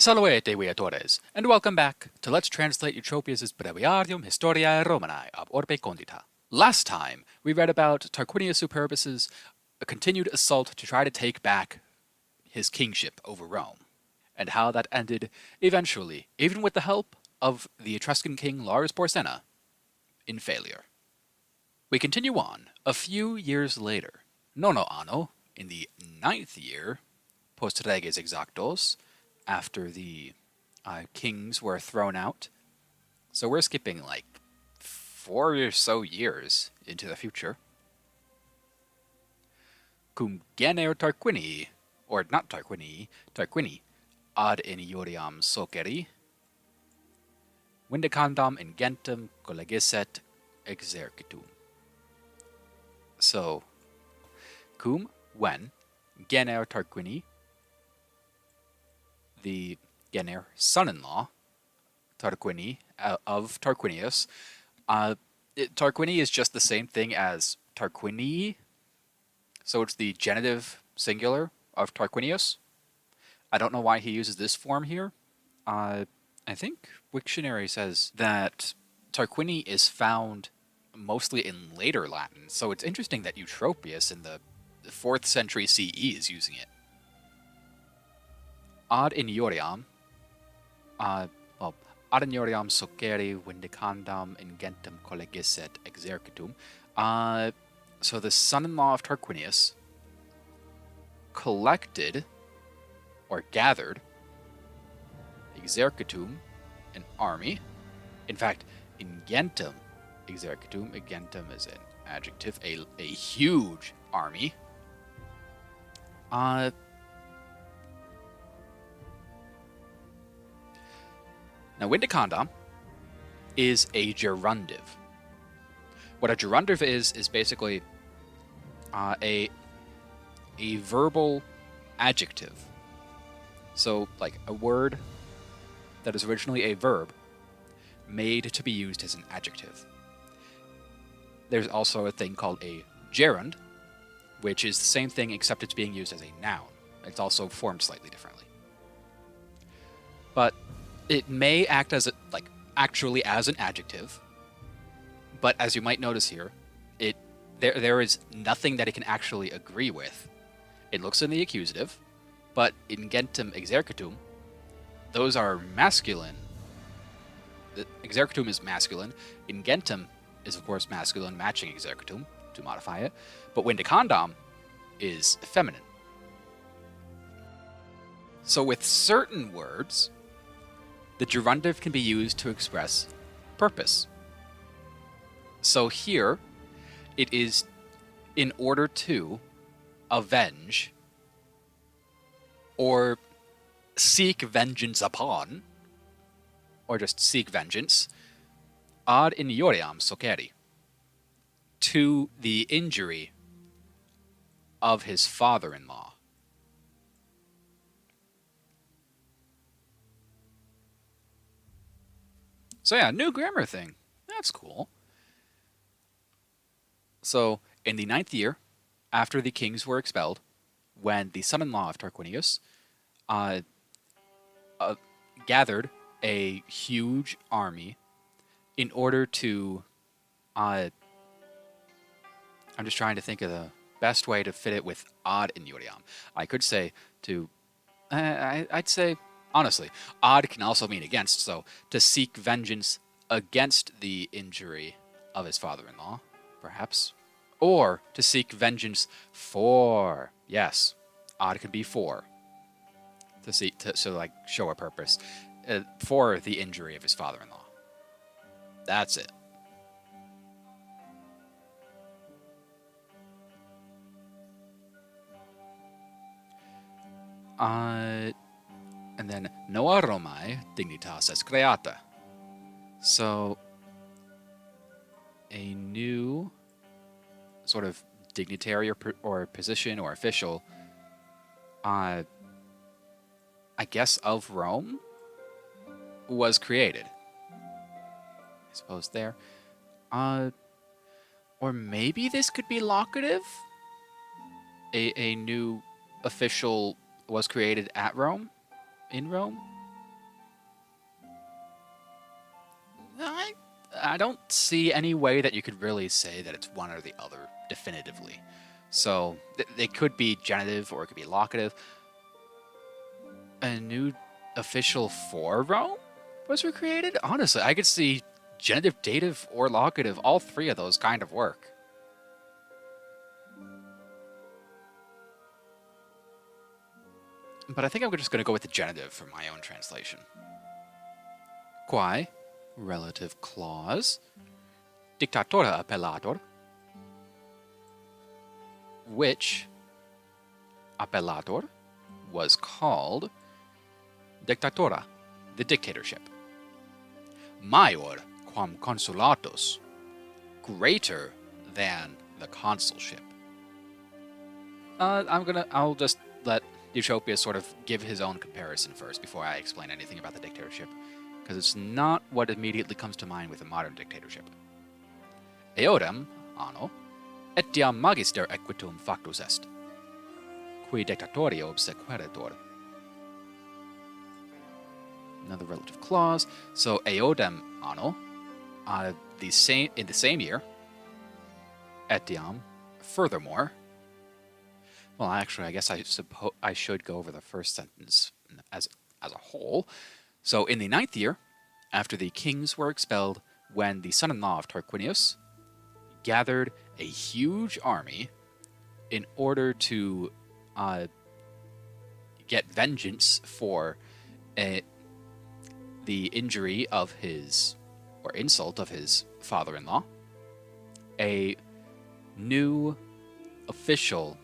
Salvete viatores, and welcome back to Let's Translate Eutropius Breviarium Historiae Romanae ab Orbe Condita. Last time, we read about Tarquinius Superbus's continued assault to try to take back his kingship over Rome, and how that ended eventually, even with the help of the Etruscan king Lars Porsena, in failure. We continue on a few years later, nono anno, in the 9th year, post reges exactos, after the kings were thrown out. So we're skipping like 4 or so years into the future. Cum gener Tarquini, or not Tarquini, Tarquini, ad inioriam socieri, vindicandam ingentem collegisset exercitum. So, cum, when, gener Tarquini, the gener son-in-law, Tarquini, of Tarquinius. Tarquini is just the same thing as Tarquinii, so it's the genitive singular of Tarquinius. I don't know why he uses this form here. I think Wiktionary says that Tarquini is found mostly in later Latin, so it's interesting that Eutropius in the 4th century CE is using it. Ad inioriam, ad inioriam socieri vindicandam ingentem collegisset exercitum. So the son-in-law of Tarquinius collected, or gathered, exercitum, an army. In fact, ingentem exercitum, ingentem is an adjective, a huge army. Now, vindicandam is a gerundive. What a gerundive is basically a verbal adjective. So, like a word that is originally a verb made to be used as an adjective. There's also a thing called a gerund, which is the same thing except it's being used as a noun. It's also formed slightly differently. But it may act as actually as an adjective, but as you might notice here, there is nothing that it can actually agree with. It looks in the accusative, but ingentem exercitum, those are masculine. The exercitum is masculine. Ingentem is of course masculine, matching exercitum to modify it, but vindicandam is feminine. So with certain words, the gerundive can be used to express purpose. So here, it is in order to avenge or seek vengeance upon, or just seek vengeance, ad inioriam socieri, to the injury of his father-in-law. So yeah, new grammar thing. That's cool. So, in the 9th year, after the kings were expelled, when the son-in-law of Tarquinius gathered a huge army in order to... I'm just trying to think of the best way to fit it with ad inioriam. I could say to... I'd say... Honestly, ad can also mean against, so to seek vengeance against the injury of his father-in-law, perhaps. Or to seek vengeance for, yes, ad can be for. To seek, to show a purpose, for the injury of his father-in-law. That's it. And then Nova Romae dignitas est creata. So a new sort of dignitary or position or official, I guess, of Rome was created. I suppose there. Or maybe this could be locative? A new official was created at Rome? In Rome? I don't see any way that you could really say that it's one or the other definitively. So they could be genitive or it could be locative. A new official for Rome was recreated? Honestly, I could see genitive, dative, or locative. All three of those kind of work. But I think I'm just going to go with the genitive for my own translation. Quae, relative clause, dictatora appellator, which appellator was called dictatora, the dictatorship. Maior quam consulatus, greater than the consulship. I'll just let Eutropius sort of give his own comparison first before I explain anything about the dictatorship, because it's not what immediately comes to mind with a modern dictatorship. Eodem, anno, etiam magister equitum factus est, qui dictatorio obsequeretur. Another relative clause. So eodem anno, in the same year, etiam, furthermore. Well, actually, I guess I should go over the first sentence as a whole. So, in the 9th year, after the kings were expelled, when the son-in-law of Tarquinius gathered a huge army in order to get vengeance for the injury of his, or insult of his father-in-law, a new official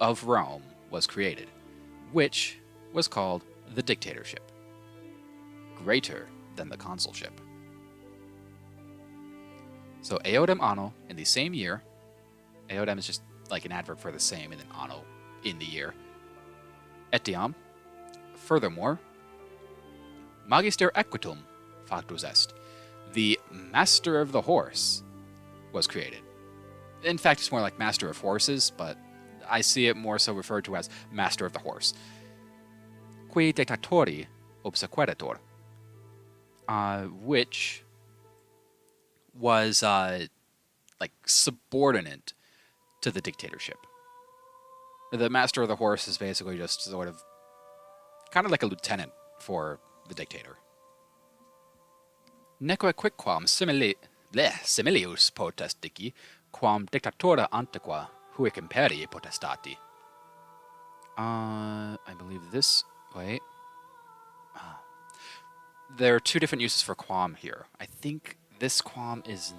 of Rome was created, which was called the dictatorship, greater than the consulship. So eodem anno, in the same year, eodem is just like an adverb for the same, and then anno, in the year. Etiam, furthermore, magister equitum factus est, the master of the horse was created. In fact, it's more like master of horses, but I see it more so referred to as master of the horse. Qui dictatori obsequeretur, which was like subordinate to the dictatorship. The master of the horse is basically just sort of kind of like a lieutenant for the dictator. Neque quicquam similius potest dici, quam dictatora antiqua huic imperii potestati. I believe this way. There are two different uses for quam here. I think this quam is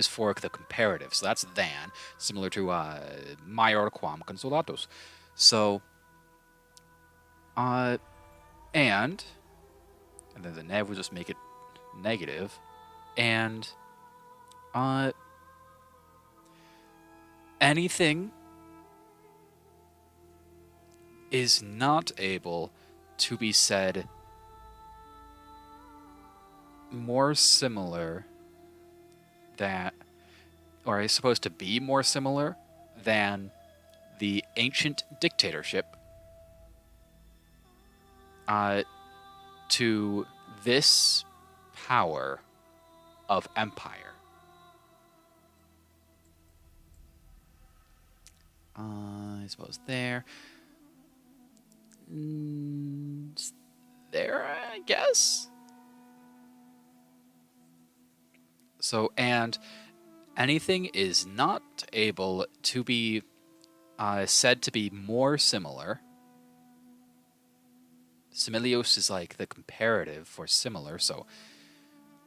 for the comparative, so that's than, similar to maior quam consulatus. So, and then the nev will just make it negative, and anything is not able to be said more similar than, or is supposed to be more similar than the ancient dictatorship to this power of empire. I suppose there. There, I guess. So, and anything is not able to be said to be more similar. Similios is like the comparative for similar, so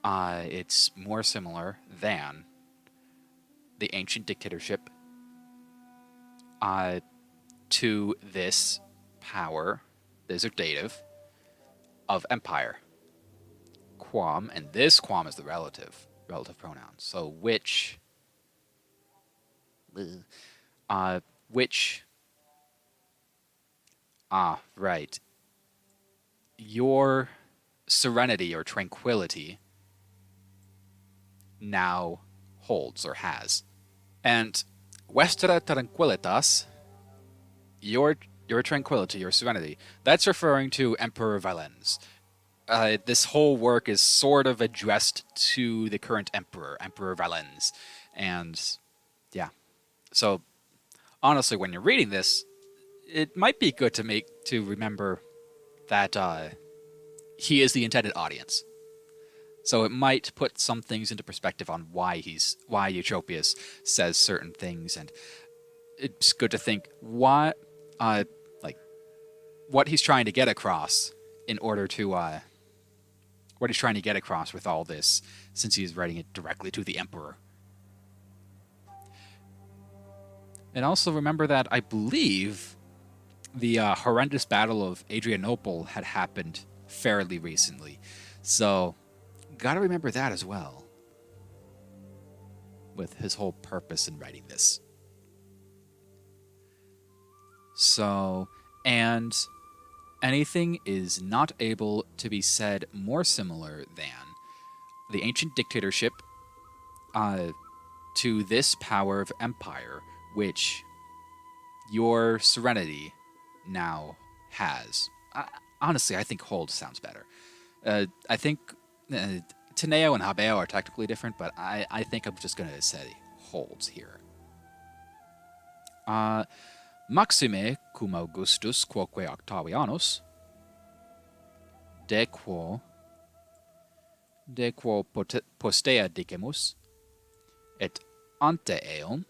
it's more similar than the ancient dictatorship to this power, this is dative, of empire. Quam, and this quam is the relative pronoun. So which, right. Your serenity or tranquility now holds or has. And vestra tranquillitas, your tranquility, your serenity, that's referring to Emperor Valens, this whole work is sort of addressed to the current emperor, Emperor Valens. And yeah, so honestly, when you're reading this, it might be good to remember that he is the intended audience. So it might put some things into perspective on why Eutropius says certain things, and it's good to think like what he's trying to get across in order to what he's trying to get across with all this, since he's writing it directly to the emperor. And also remember that I believe the horrendous battle of Adrianople had happened fairly recently, so gotta remember that as well with his whole purpose in writing this. So, and anything is not able to be said more similar than the ancient dictatorship to this power of empire, which your serenity now has. Honestly, I think hold sounds better. I think Teneo and Habeo are technically different, but I think I'm just going to say holds here. Maxime cum Augustus quoque Octavianus, de quo postea dicemus, et ante eum,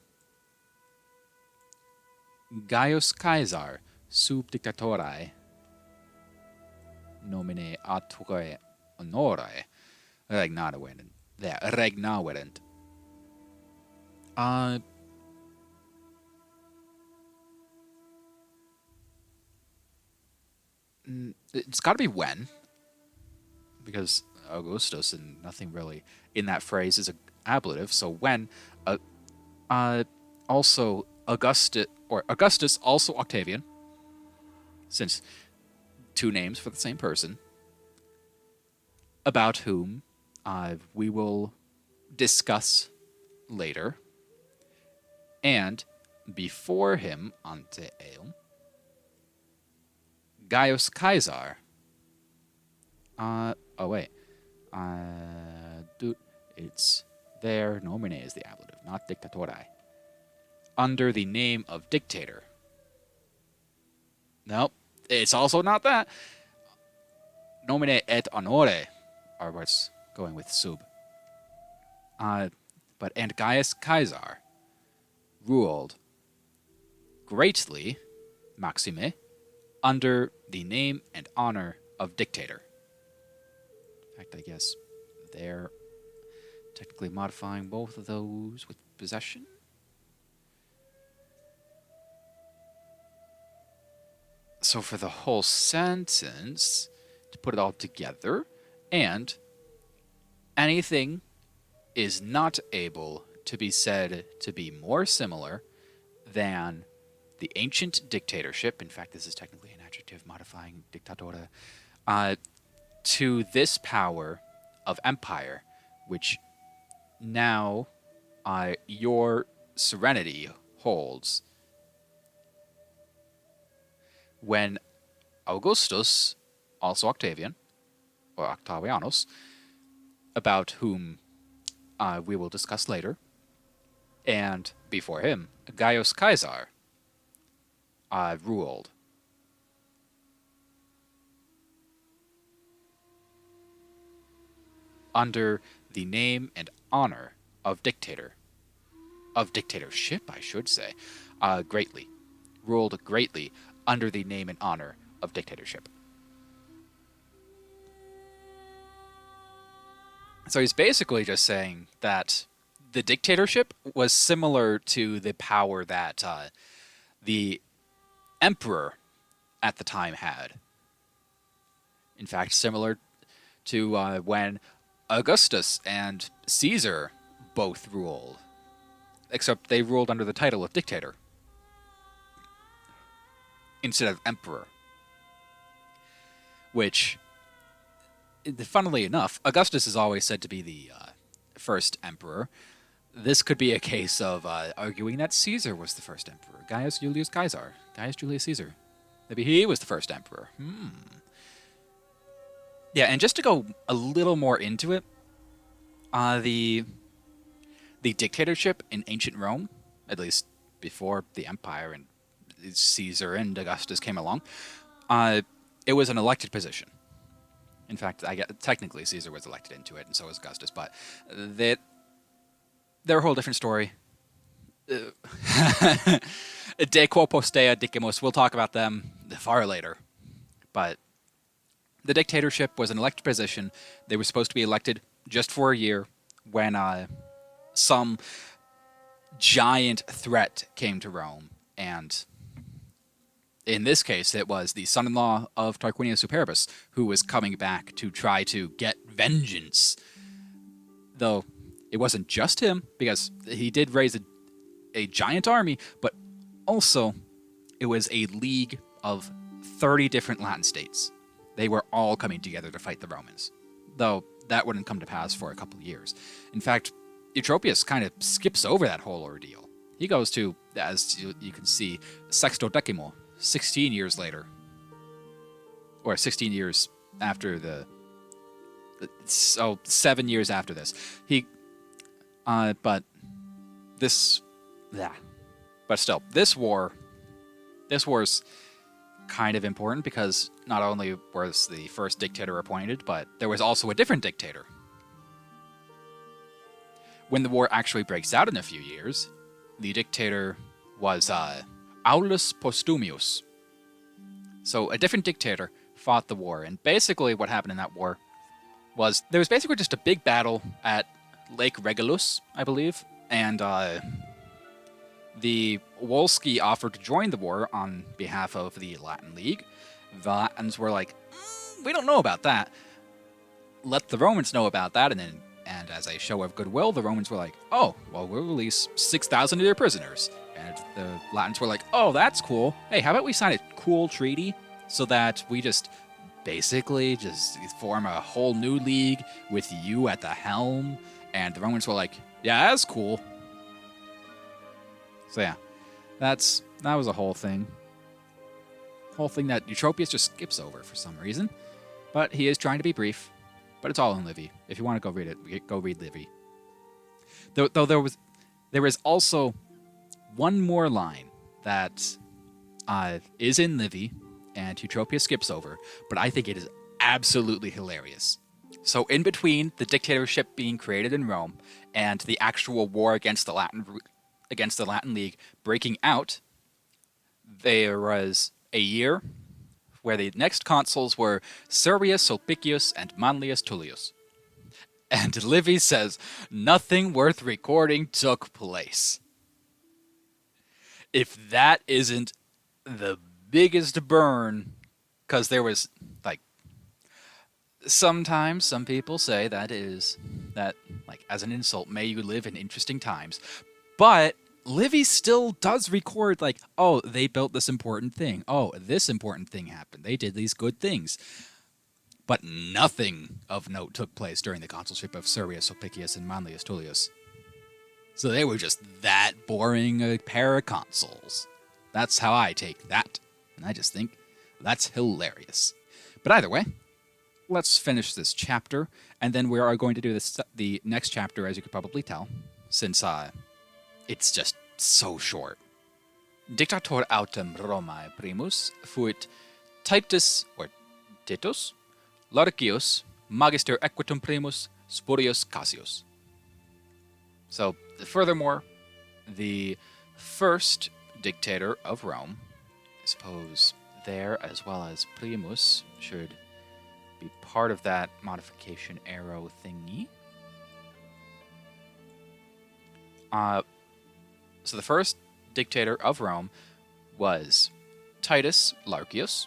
Gaius Caesar sub dictatorae nomine atque honorae regnaverent. It's got to be when, because Augustus and nothing really in that phrase is an ablative. So when, also Augustus, also Octavian, since two names for the same person, about whom we will discuss later, and before him, ante eum, Gaius Caesar. It's there. Nomine is the ablative, not dictatorae. Under the name of dictator. Nope, it's also not that. Nomine et honore are what's going with sub. But and Gaius Caesar ruled greatly, Maxime, under the name and honor of dictator. In fact, I guess they're technically modifying both of those with possession. So for the whole sentence, to put it all together, and anything is not able to be said to be more similar than the ancient dictatorship. In fact, this is technically an adjective modifying dictatora, to this power of empire, which now your serenity holds. When Augustus, also Octavian, or Octavianus, about whom we will discuss later, and before him, Gaius Caesar, ruled. Under the name and honor of dictator. Of dictatorship, I should say. Greatly. Ruled greatly under the name and honor of dictatorship. So he's basically just saying that the dictatorship was similar to the power that the emperor at the time had. In fact, similar to when Augustus and Caesar both ruled, except they ruled under the title of dictator instead of emperor. Which, funnily enough, Augustus is always said to be the first emperor. This could be a case of arguing that Caesar was the first emperor. Gaius Julius Caesar. Maybe he was the first emperor. Yeah, and just to go a little more into it, the dictatorship in ancient Rome, at least before the empire and Caesar and Augustus came along, it was an elected position. In fact, technically Caesar was elected into it, and so was Augustus, but they're a whole different story. De quo postea dicemus, we'll talk about them far later. But the dictatorship was an elected position. They were supposed to be elected just for a year when some giant threat came to Rome, and in this case, it was the son-in-law of Tarquinius Superbus who was coming back to try to get vengeance. Though it wasn't just him, because he did raise a giant army, but also it was a league of 30 different Latin states. They were all coming together to fight the Romans, though that wouldn't come to pass for a couple of years. In fact, Eutropius kind of skips over that whole ordeal. He goes to, as you can see, Sextodecimo, 16 years later, or 16 years after so 7 years after this. But still, this war's kind of important because not only was the first dictator appointed, but there was also a different dictator. When the war actually breaks out in a few years, the dictator was Aulus Postumius. So a different dictator fought the war, and basically what happened in that war was there was basically just a big battle at Lake Regillus, I believe, and the Wolski offered to join the war on behalf of the Latin League. The Latins were like, we don't know about that. Let the Romans know about that, and as a show of goodwill, the Romans were like, oh, well, we'll release 6,000 of their prisoners. And the Latins were like, oh, that's cool. Hey, how about we sign a cool treaty so that we just basically just form a whole new league with you at the helm? And the Romans were like, yeah, that's cool. So yeah, that was a whole thing. Whole thing that Eutropius just skips over for some reason. But he is trying to be brief. But it's all in Livy. If you want to go read it, go read Livy. Though there is also one more line that is in Livy, and Eutropius skips over, but I think it is absolutely hilarious. So in between the dictatorship being created in Rome and the actual war against the Latin League breaking out, there was a year where the next consuls were Servius Sulpicius and Manlius Tullius. And Livy says nothing worth recording took place. If that isn't the biggest burn, because there was, sometimes some people say that as an insult, may you live in interesting times. But Livy still does record, oh, they built this important thing. Oh, this important thing happened. They did these good things. But nothing of note took place during the consulship of Servius Sulpicius and Manlius Tullius. So they were just that boring a pair of consuls. That's how I take that. And I just think that's hilarious. But either way, let's finish this chapter. And then we are going to do the next chapter, as you could probably tell, since it's just so short. Dictator autem Romae primus fuit Titus, or Titus, Larcius, magister equitum primus, Spurius Cassius. So, furthermore, the first dictator of Rome, I suppose there as well as primus should be part of that modification arrow thingy. So the first dictator of Rome was Titus Larcius,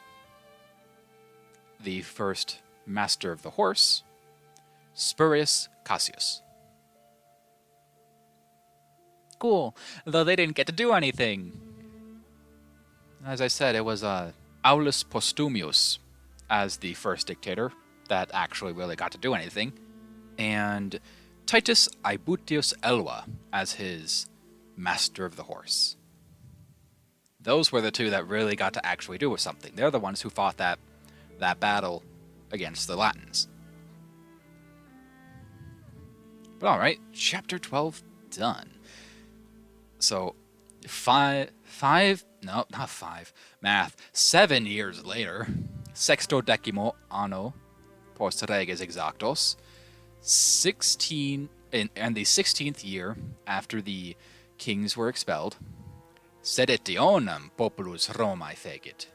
the first master of the horse, Spurius Cassius. Cool, though they didn't get to do anything. As I said, it was Aulus Postumius as the first dictator that actually really got to do anything, and Titus Aebutius Elva as his master of the horse. Those were the two that really got to actually do something. They're the ones who fought that battle against the Latins. But all right, chapter 12 done. So, no, not five, math, 7 years later, sextodecimo anno post reges exactos, 16, and the 16th year after the kings were expelled, seditionem populus Romae fecit.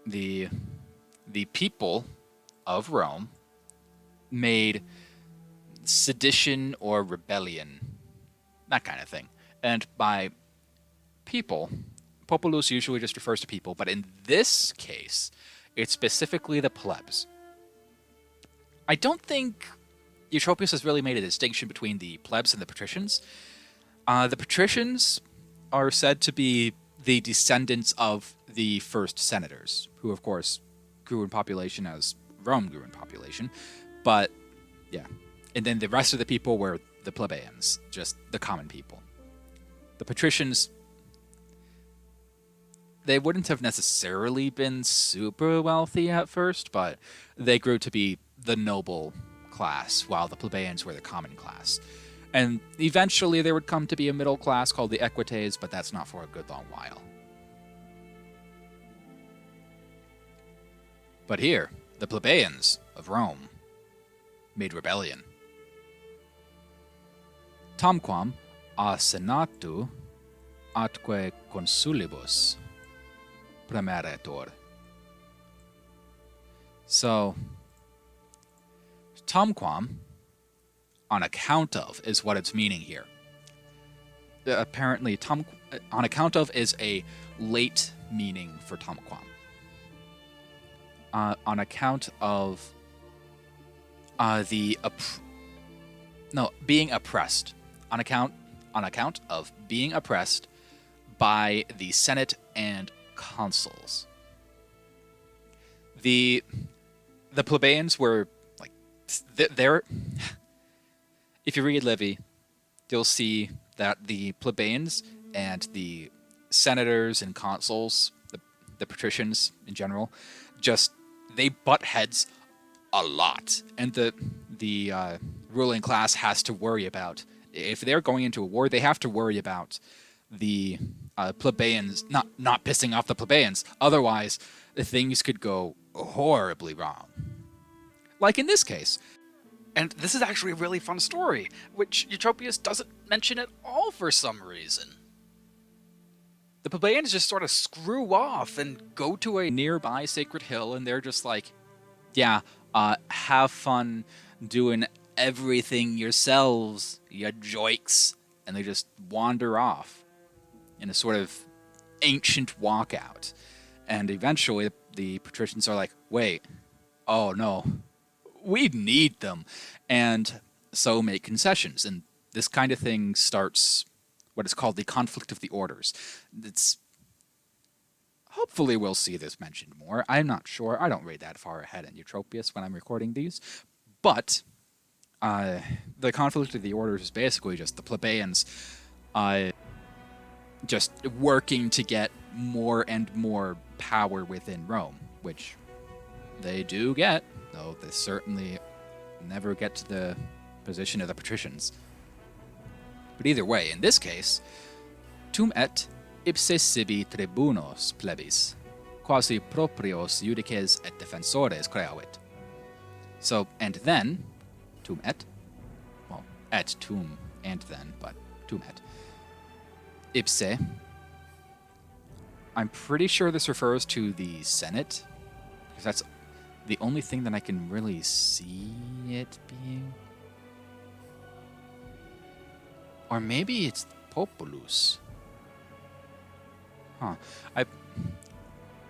The people of Rome made sedition or rebellion, that kind of thing. And by people, populus usually just refers to people, but in this case, it's specifically the plebs. I don't think Eutropius has really made a distinction between the plebs and the patricians. The patricians are said to be the descendants of the first senators, who of course grew in population as Rome grew in population. But yeah, and then the rest of the people were the plebeians, just the common people. The patricians, they wouldn't have necessarily been super wealthy at first, but they grew to be the noble class, while the plebeians were the common class. And eventually there would come to be a middle class called the equites, but that's not for a good long while. But here, the plebeians of Rome made rebellion. Tamquam a senatu atque consulibus premeretur. So, tamquam, on account of, is what it's meaning here. Apparently, on account of is a late meaning for tamquam. On account of being oppressed. On account of being oppressed by the Senate and consuls. The plebeians were like they're. If you read Livy, you'll see that the plebeians and the senators and consuls, the patricians in general, they butt heads a lot, and the ruling class has to worry about, if they're going into a war, they have to worry about the plebeians not pissing off the plebeians. Otherwise, things could go horribly wrong. Like in this case. And this is actually a really fun story, which Eutropius doesn't mention at all for some reason. The plebeians just sort of screw off and go to a nearby sacred hill, and they're just like, yeah, have fun doing everything yourselves, you joiks. And they just wander off in a sort of ancient walkout. And eventually the patricians are like, wait, oh no, we need them, and so make concessions. And this kind of thing starts what is called the conflict of the orders. Hopefully we'll see this mentioned more. I'm not sure. I don't read that far ahead in Eutropius when I'm recording these. But the conflict of the orders is basically just the plebeians just working to get more and more power within Rome, which they do get, though they certainly never get to the position of the patricians. But either way, in this case, tum et ipse sibi tribunos plebis, quasi proprios judices et defensores creavit. So, and then, tum et, well, et tum and then, but tum et, ipse, I'm pretty sure this refers to the Senate, because that's the only thing that I can really see it being. Or maybe it's populus. Huh.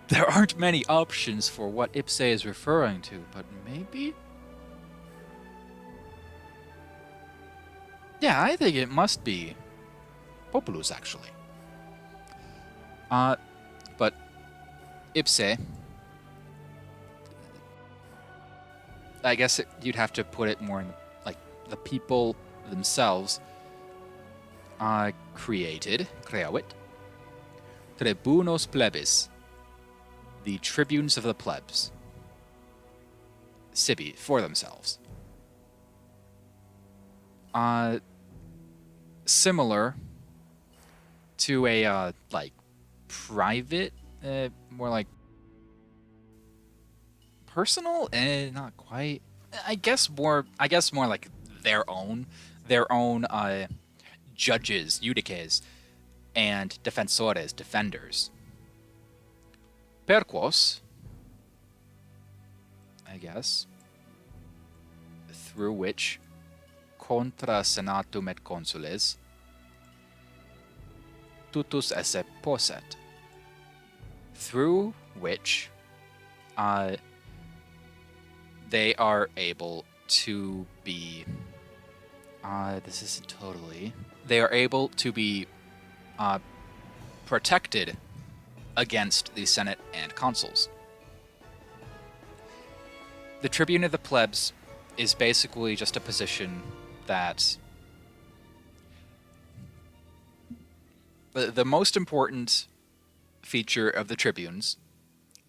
There aren't many options for what ipse is referring to, but maybe? Yeah, I think it must be populus, actually. But ipse, I guess you'd have to put it more in, like, the people themselves creavit, tribunos plebis, the tribunes of the plebs, sibi, for themselves. similar to a like private, more like personal, not quite. I guess more like their own judges, judices, and defensores, defenders. Perquos, I guess, through which contra senatum et consules tutus esse posset, through which they are able to be this isn't totally, they are able to be protected against the Senate and consuls. The Tribune of the Plebs is basically just a position that the most important feature of the tribunes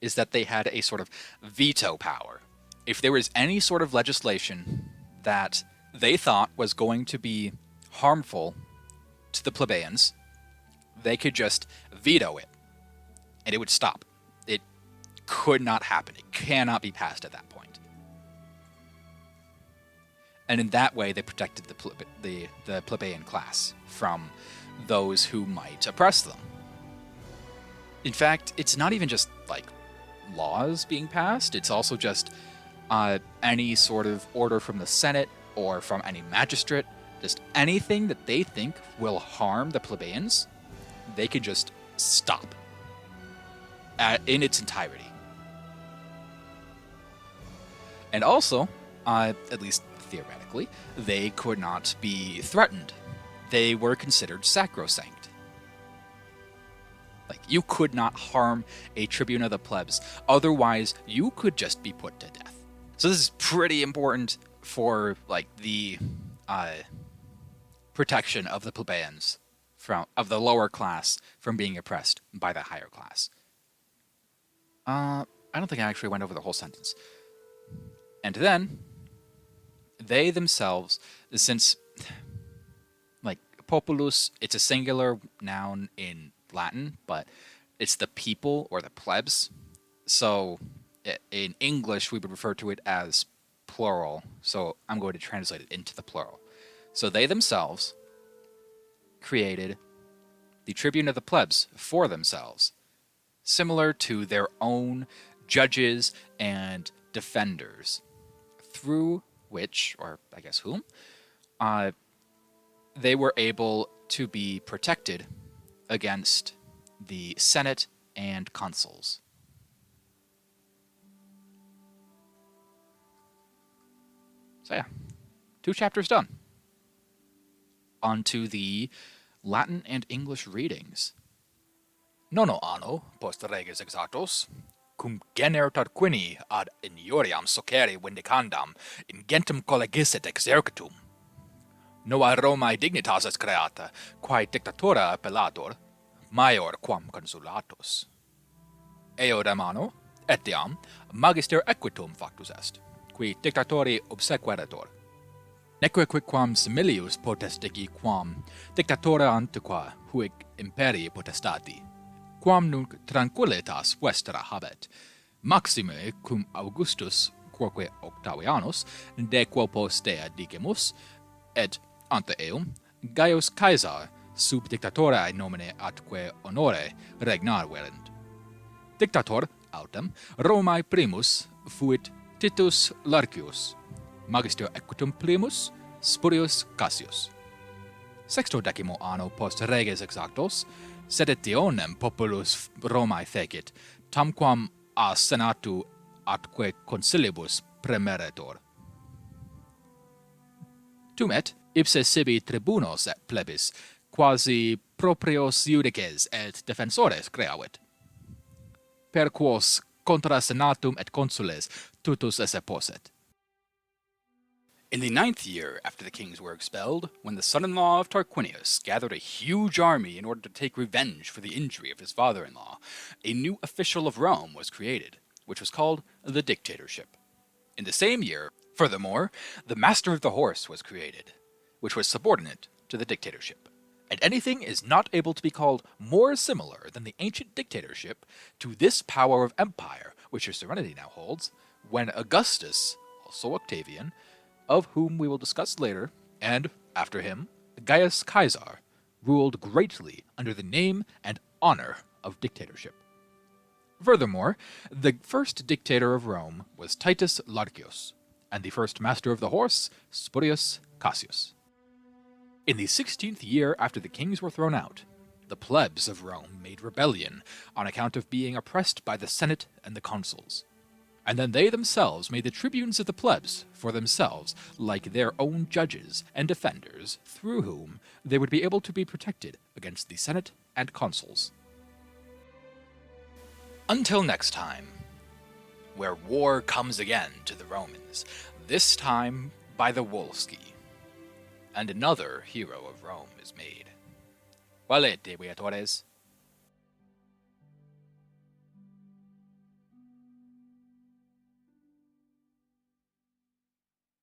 is that they had a sort of veto power. If there was any sort of legislation that they thought was going to be harmful to the plebeians, they could just veto it, and it would stop. It could not happen. It cannot be passed at that point. And in that way, they protected the plebeian class from those who might oppress them. In fact, it's not even just like laws being passed, it's also just any sort of order from the Senate or from any magistrate, just anything that they think will harm the plebeians, they could just stop in its entirety. And also, at least theoretically, they could not be threatened. They were considered sacrosanct. Like, you could not harm a tribune of the plebs, otherwise you could just be put to death. So this is pretty important for like the protection of the plebeians of the lower class from being oppressed by the higher class. I don't think I actually went over the whole sentence. And then they themselves, since like populus, it's a singular noun in Latin, but it's the people or the plebs. So in English, we would refer to it as plural. So I'm going to translate it into the plural. So they themselves created the tribune of the plebs for themselves, similar to their own judges and defenders, through which, or I guess whom, they were able to be protected against the Senate and consuls. So yeah, 2 chapters done. On to the Latin and English readings. Nono anno post reges exactos, cum gener Tarquini ad inioriam socere vindicandam in gentem collegisset exercitum. Nova Romae dignitas est creata, quae dictatura appellator, maior quam consulatus. Eodem anno, etiam, magister equitum factus est, qui dictatori obsequerator. Neque quicquam similius potestigi quam dictatora antiqua huic imperii potestati, quam nunc tranquillitas vestra habet, maxime cum Augustus quoque Octavianus de quo postea dicemus, et ante eum Gaius Caesar sub dictatorae nomine atque honore regnar verent. Dictator autem Romae primus fuit Titus Larcius, magister equitum primus Spurius Cassius. Sextodecimo anno post reges exactos, seditionem populus Romae fecit, tamquam a senatu atque consilibus premeretor. Tumet ipse sibi tribunos et plebis, quasi proprios judices et defensores creavit. Per quos contra senatum et consules tutus esse posset. In the 9th year after the kings were expelled, when the son-in-law of Tarquinius gathered a huge army in order to take revenge for the injury of his father-in-law, a new official of Rome was created, which was called the dictatorship. In the same year, furthermore, the master of the horse was created, which was subordinate to the dictatorship. And anything is not able to be called more similar than the ancient dictatorship to this power of empire which your serenity now holds, when Augustus, also Octavian, of whom we will discuss later, and, after him, Gaius Caesar, ruled greatly under the name and honor of dictatorship. Furthermore, the first dictator of Rome was Titus Larcius, and the first master of the horse, Spurius Cassius. In the 16th year after the kings were thrown out, the plebs of Rome made rebellion on account of being oppressed by the Senate and the consuls. And then they themselves made the tribunes of the plebs for themselves like their own judges and defenders, through whom they would be able to be protected against the Senate and consuls. Until next time, where war comes again to the Romans, this time by the Wolski, and another hero of Rome is made. Valete, viatores.